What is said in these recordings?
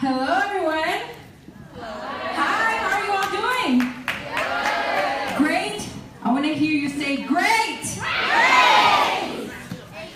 Hello, everyone. Hi, how are you all doing? Great. I want to hear you say great.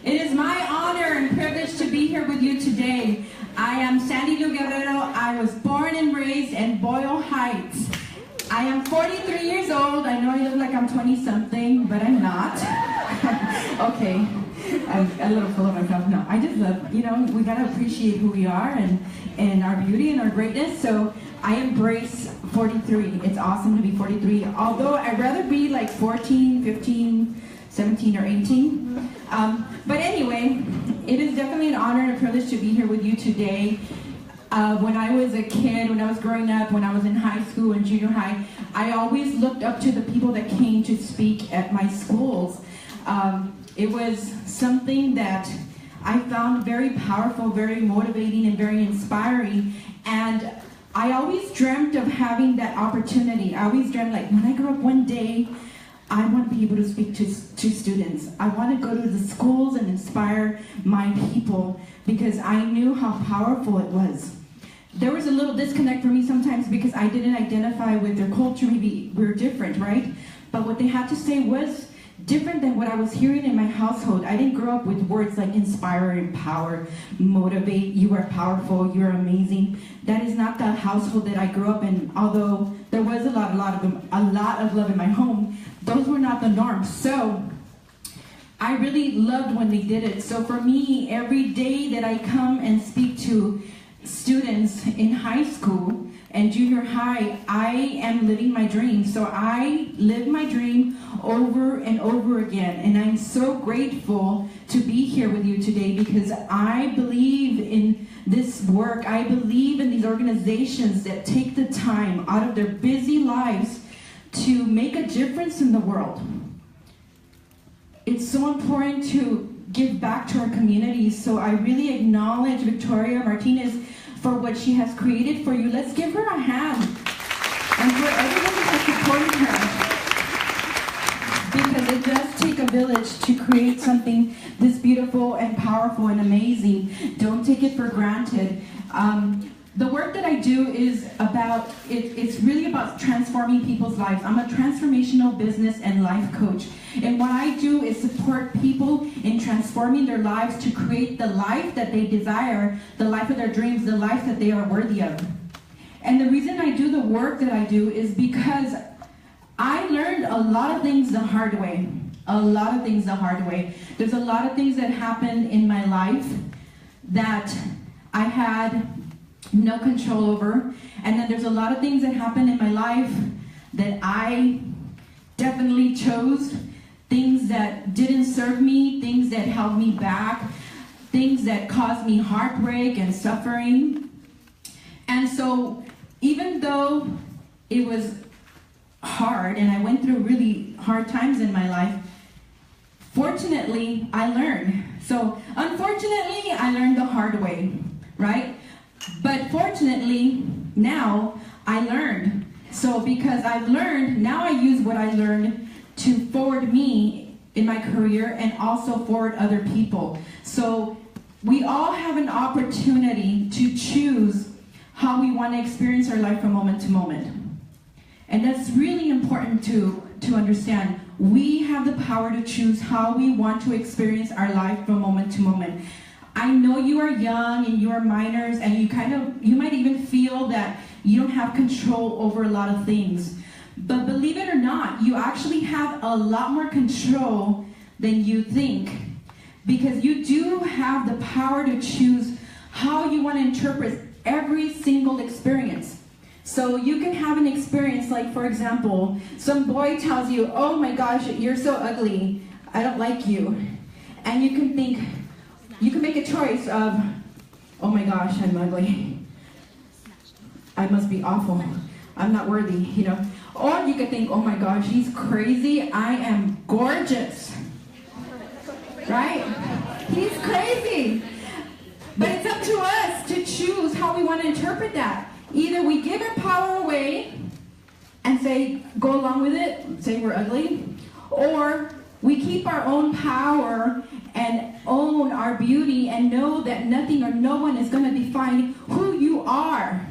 It is my honor and privilege to be here with you today. I am Sandylu Guerrero. I was born and raised in Boyle Heights. I am 43 years old. I know I look like I'm 20-something, but I'm not. Okay. I'm a little full of myself. No, I just love, we got to appreciate who we are and our beauty and our greatness. So I embrace 43. It's awesome to be 43. Although I'd rather be like 14, 15, 17, or 18. But anyway, it is definitely an honor and a privilege to be here with you today. When I was a kid, when I was growing up, when I was in high school and junior high, I always looked up to the people that came to speak at my schools. It was something that I found very powerful, very motivating, and very inspiring. And I always dreamt of having that opportunity. I always dreamt, like, when I grow up one day, I want to be able to speak to students. I want to go to the schools and inspire my people because I knew how powerful it was. There was a little disconnect for me sometimes because I didn't identify with their culture. Maybe we were different, right? But what they had to say was different than what I was hearing in my household. I didn't grow up with words like inspire, empower, motivate, you are powerful, you're amazing. That is not the household that I grew up in. Although there was a lot of love in my home, those were not the norm. So I really loved when they did it. So for me, every day that I come and speak to students in high school and junior high, I am living my dream. So I live my dream over and over again. And I'm so grateful to be here with you today because I believe in this work. I believe in these organizations that take the time out of their busy lives to make a difference in the world. It's so important to give back to our communities. So I really acknowledge Victoria Martinez for what she has created for you. Let's give her a hand. And for everyone who has supported her. Because it does take a village to create something this beautiful and powerful and amazing. Don't take it for granted. The work that I do is about, it's really about transforming people's lives. I'm a transformational business and life coach. And what I do is support people in transforming their lives to create the life that they desire, the life of their dreams, the life that they are worthy of. And the reason I do the work that I do is because I learned a lot of things the hard way. A lot of things the hard way. There's a lot of things that happened in my life that I had no control over. And then there's a lot of things that happened in my life that I definitely chose. Things that didn't serve me, things that held me back, things that caused me heartbreak and suffering. And so even though it was hard and I went through really hard times in my life, fortunately, I learned. So unfortunately, I learned the hard way, right? But fortunately, now I learned. So because I've learned, now I use what I learned to forward me in my career and also forward other people. So we all have an opportunity to choose how we want to experience our life from moment to moment. And that's really important to understand. We have the power to choose how we want to experience our life from moment to moment. I know you are young and you are minors and you might even feel that you don't have control over a lot of things. But believe it or not, you actually have a lot more control than you think. Because you do have the power to choose how you want to interpret every single experience. So you can have an experience like, for example, some boy tells you, oh my gosh, you're so ugly, I don't like you. And you can think, you can make a choice of, oh my gosh, I'm ugly. I must be awful. I'm not worthy, Or you could think, oh my gosh, he's crazy. I am gorgeous. Right? He's crazy. But it's up to us to choose how we want to interpret that. Either we give our power away and say, go along with it, say we're ugly, or we keep our own power and own our beauty and know that nothing or no one is going to define who you are.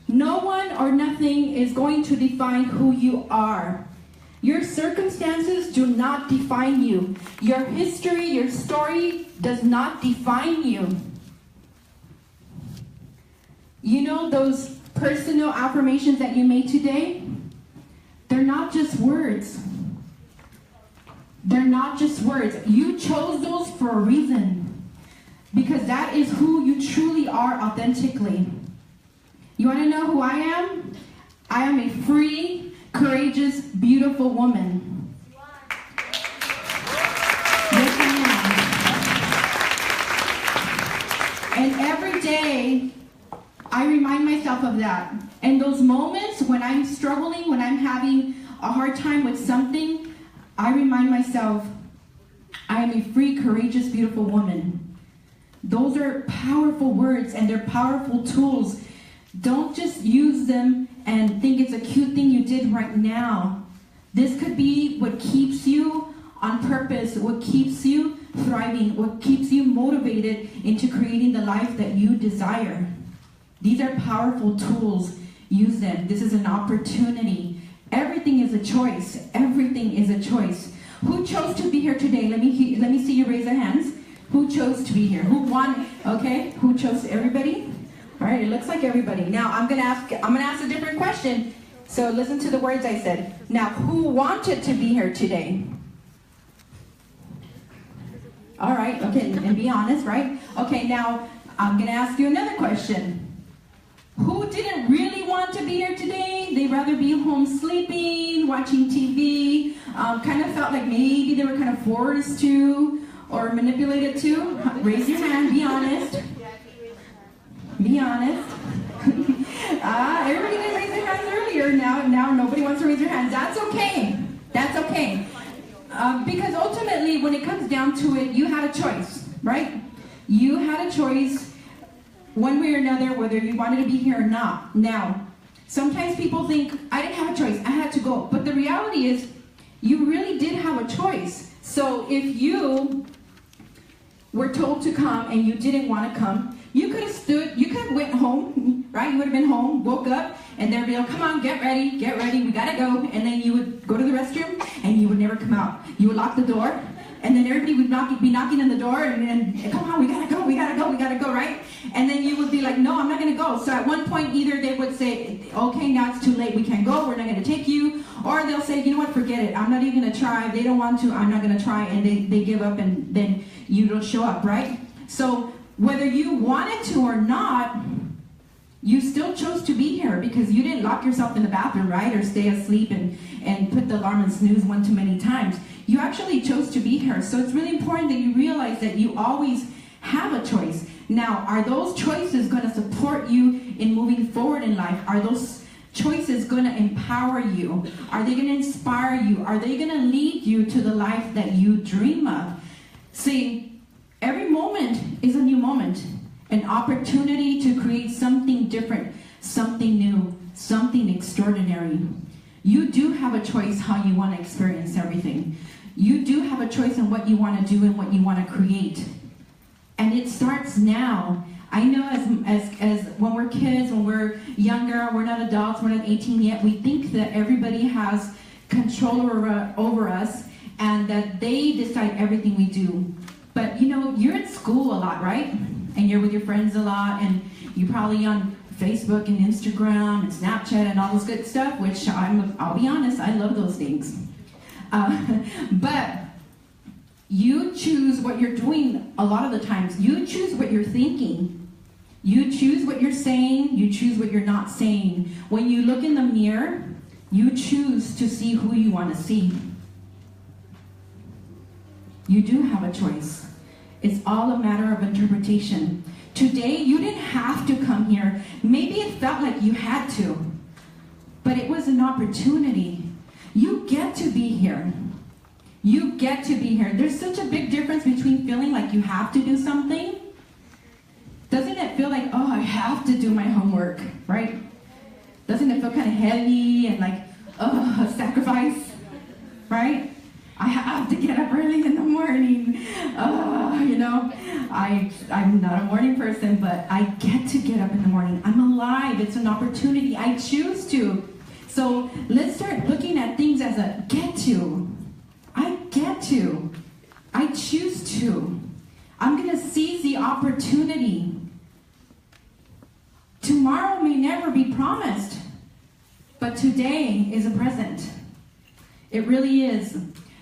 No one or nothing is going to define who you are. Your circumstances do not define you. Your history, your story does not define you. You know those personal affirmations that you made today? They're not just words. They're not just words. You chose those for a reason. Because that is who you truly are authentically. You want to know who I am? I am a free, courageous, beautiful woman. Yes, I am. And every day, I remind myself of that. And those moments when I'm struggling, when I'm having a hard time with something, I remind myself, I am a free, courageous, beautiful woman. Those are powerful words and they're powerful tools. Don't just use them and think it's a cute thing you did right now. This could be what keeps you on purpose, what keeps you thriving, what keeps you motivated into creating the life that you desire. These are powerful tools. Use them. This is an opportunity. Everything is a choice. Everything is a choice. Who chose to be here today? Let me see you raise your hands. Who chose to be here? Who won? Okay. Who chose? Everybody? All right. It looks like everybody. Now I'm gonna ask a different question. So listen to the words I said. Now, who wanted to be here today? All right. Okay. And be honest, right? Okay. Now I'm gonna ask you another question. Who didn't really want to be here today? They'd rather be home sleeping, watching TV, kind of felt like maybe they were kind of forced to or manipulated to. Raise your hand, be honest. Be honest. Everybody didn't raise their hands earlier. Now nobody wants to raise their hands. That's okay. That's okay. Because ultimately, when it comes down to it, you had a choice, right? You had a choice one way or another, whether you wanted to be here or not. Now, sometimes people think, I didn't have a choice, I had to go. But the reality is, you really did have a choice. So if you were told to come and you didn't want to come, you could have stood, you could have went home, right? You would have been home, woke up, and they'd be like, come on, get ready, we gotta go. And then you would go to the restroom, and you would never come out. You would lock the door, and then everybody would be knocking on the door, and come on, we gotta go, right? And then you would be like, no, I'm not gonna go. So at one point, either they would say, okay, now it's too late, we can't go, we're not gonna take you, or they'll say, you know what, forget it, I'm not even gonna try, they don't want to, I'm not gonna try, and they give up, and then you don't show up, right? So whether you wanted to or not, you still chose to be here because you didn't lock yourself in the bathroom, right? Or stay asleep and put the alarm and snooze one too many times. You actually chose to be here. So it's really important that you realize that you always have a choice. Now, are those choices going to support you in moving forward in life? Are those choices going to empower you? Are they going to inspire you? Are they going to lead you to the life that you dream of? See, every moment is a new moment. An opportunity to create something different, something new, something extraordinary. You do have a choice how you want to experience everything. You do have a choice in what you want to do and what you want to create. And it starts now. I know as when we're kids, when we're younger, we're not adults, we're not 18 yet, we think that everybody has control over us and that they decide everything we do. But you know, you're at school a lot, right? And you're with your friends a lot, and you're probably on Facebook and Instagram and Snapchat and all this good stuff, which I'll be honest, I love those things. But you choose what you're doing a lot of the times. You choose what you're thinking. You choose what you're saying. You choose what you're not saying. When you look in the mirror, you choose to see who you want to see. You do have a choice. It's all a matter of interpretation. Today, you didn't have to come here. Maybe it felt like you had to, but it was an opportunity. You get to be here. You get to be here. There's such a big difference between feeling like you have to do something. Doesn't it feel like, oh, I have to do my homework, right? Doesn't it feel kind of heavy and like, oh, a sacrifice, right? I have to get up early in the morning. morning. You know, I'm not a morning person, but I get to get up in the morning. I'm alive. It's an opportunity. I choose to. So let's start looking at things as a get to. I get to. I choose to. I'm going to seize the opportunity. Tomorrow may never be promised, but today is a present. It really is.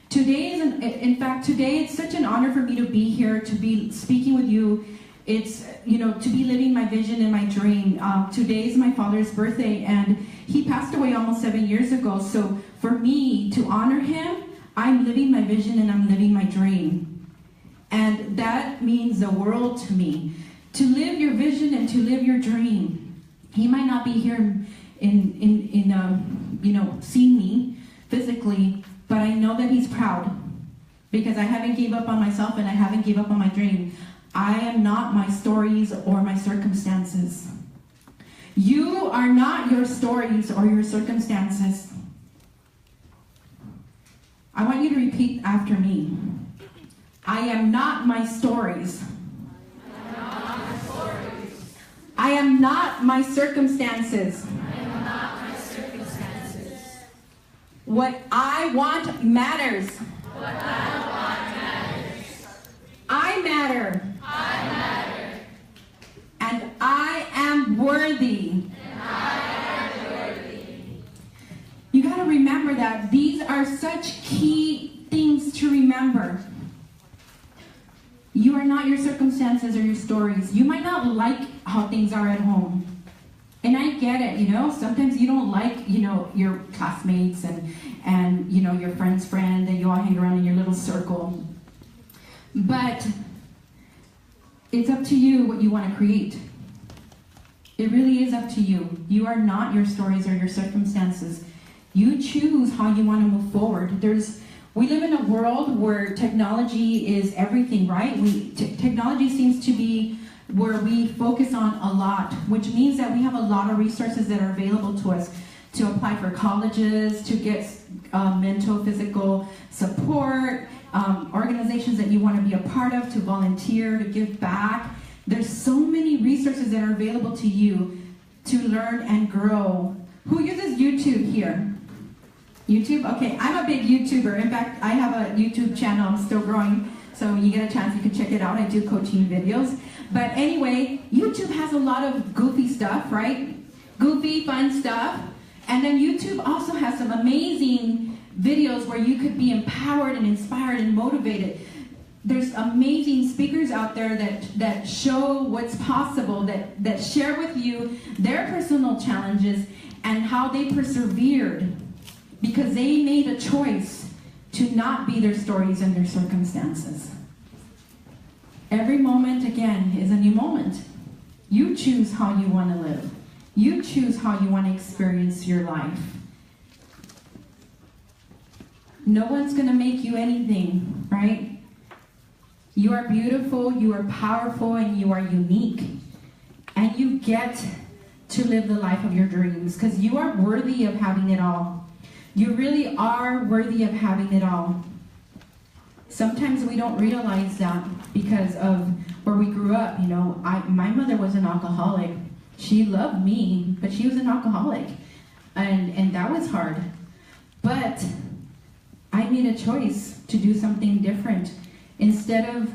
Today is, in fact, today it's such an honor for me to be here, to be speaking with you. It's, you know, to be living my vision and my dream. Today is my father's birthday, and he passed away almost 7 years ago. So for me to honor him, I'm living my vision and I'm living my dream. And that means the world to me. To live your vision and to live your dream. He might not be here you know, seeing me physically, but I know that he's proud because I haven't gave up on myself and I haven't gave up on my dream. I am not my stories or my circumstances. You are not your stories or your circumstances. I want you to repeat after me. I am not my stories. I am not my circumstances. What I want matters. What I want matters. I matter. I matter. And I am worthy. And I am worthy. You got to remember that. These are such key things to remember. You are not your circumstances or your stories. You might not like how things are at home. And I get it, you know, sometimes you don't like, you know, your classmates and you know, your friend's friend, and you all hang around in your little circle. But it's up to you what you want to create. It really is up to you. You are not your stories or your circumstances. You choose how you want to move forward. We live in a world where technology is everything, right? Technology seems to be where we focus on a lot, which means that we have a lot of resources that are available to us to apply for colleges, to get mental, physical support, organizations that you want to be a part of, to volunteer, to give back. There's so many resources that are available to you to learn and grow. Who uses YouTube here? YouTube? Okay, I'm a big YouTuber. In fact, I have a YouTube channel. I'm still growing. So when you get a chance, you can check it out. I do coaching videos. But anyway, YouTube has a lot of goofy stuff, right? Goofy, fun stuff. And then YouTube also has some amazing videos where you could be empowered and inspired and motivated. There's amazing speakers out there that show what's possible, that share with you their personal challenges and how they persevered because they made a choice to not be their stories and their circumstances. Every moment, again, is a new moment. You choose how you want to live. You choose how you want to experience your life. No one's going to make you anything, right? You are beautiful, you are powerful, and you are unique. And you get to live the life of your dreams because you are worthy of having it all. You really are worthy of having it all. Sometimes we don't realize that because of where we grew up. You know, my mother was an alcoholic. She loved me, but she was an alcoholic. And that was hard. But I made a choice to do something different. Instead of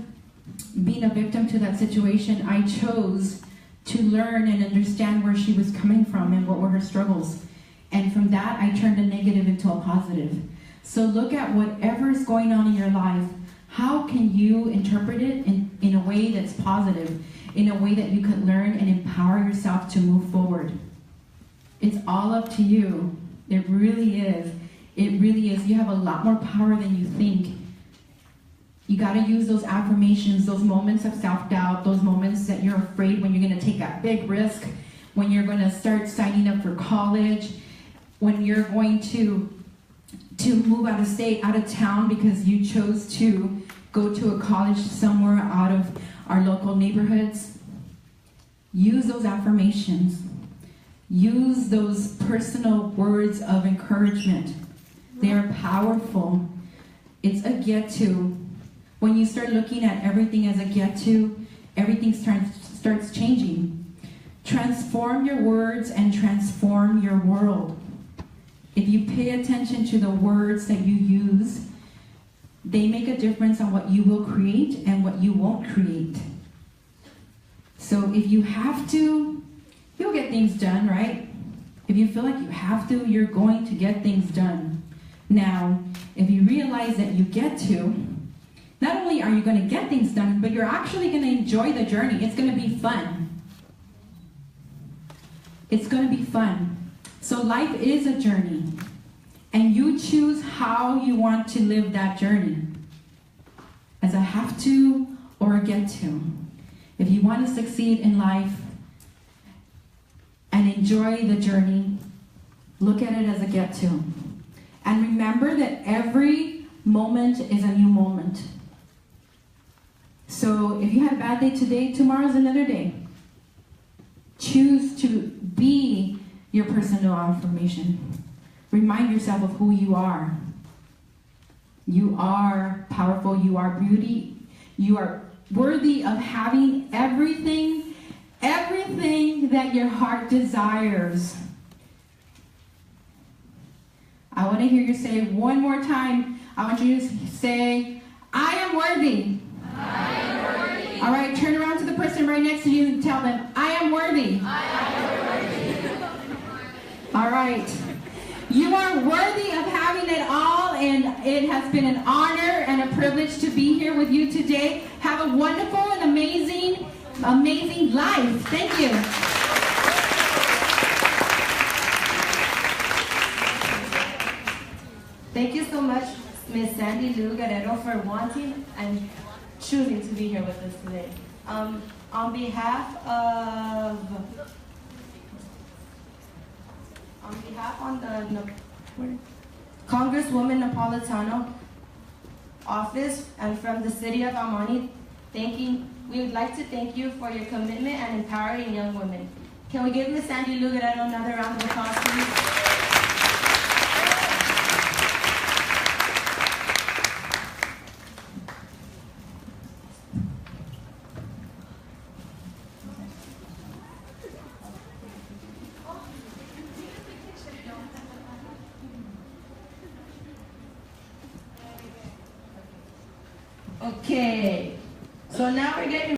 being a victim to that situation, I chose to learn and understand where she was coming from and what were her struggles. And from that, I turned a negative into a positive. So look at whatever is going on in your life. How can you interpret it in a way that's positive, in a way that you can learn and empower yourself to move forward? It's all up to you. It really is. It really is. You have a lot more power than you think. You got to use those affirmations, those moments of self-doubt, those moments that you're afraid when you're going to take a big risk, when you're going to start signing up for college, when you're going to move out of state, out of town because you chose to go to a college somewhere out of our local neighborhoods. Use those affirmations. Use those personal words of encouragement. They are powerful. It's a get to. When you start looking at everything as a get to, everything starts changing. Transform your words and transform your world. If you pay attention to the words that you use, they make a difference on what you will create and what you won't create. So if you have to, you'll get things done, right? If you feel like you have to, you're going to get things done. Now, if you realize that you get to, not only are you going to get things done, but you're actually going to enjoy the journey. It's going to be fun. It's going to be fun. So life is a journey, and you choose how you want to live that journey, as a have to or a get to. If you want to succeed in life and enjoy the journey, look at it as a get to. And remember that every moment is a new moment. So if you had a bad day today, tomorrow's another day. Choose to be your personal affirmation. Remind yourself of who you are. You are powerful. You are beauty. You are worthy of having everything that your heart desires. I want to hear you say one more time. I want you to say, I am worthy. I am worthy. All right, turn around to the person right next to you and tell them, I am worthy. I am worthy. All right. You are worthy of having it all, and it has been an honor and a privilege to be here with you today. Have a wonderful and amazing life. Thank you. Thank you so much, Ms. Sandylu Guerrero, for wanting and choosing to be here with us today. On behalf of the Congresswoman Napolitano office and from the city of Amani, we would like to thank you for your commitment and empowering young women. Can we give Ms. Sandylu Guerrero another round of applause, please? Okay, so now we're getting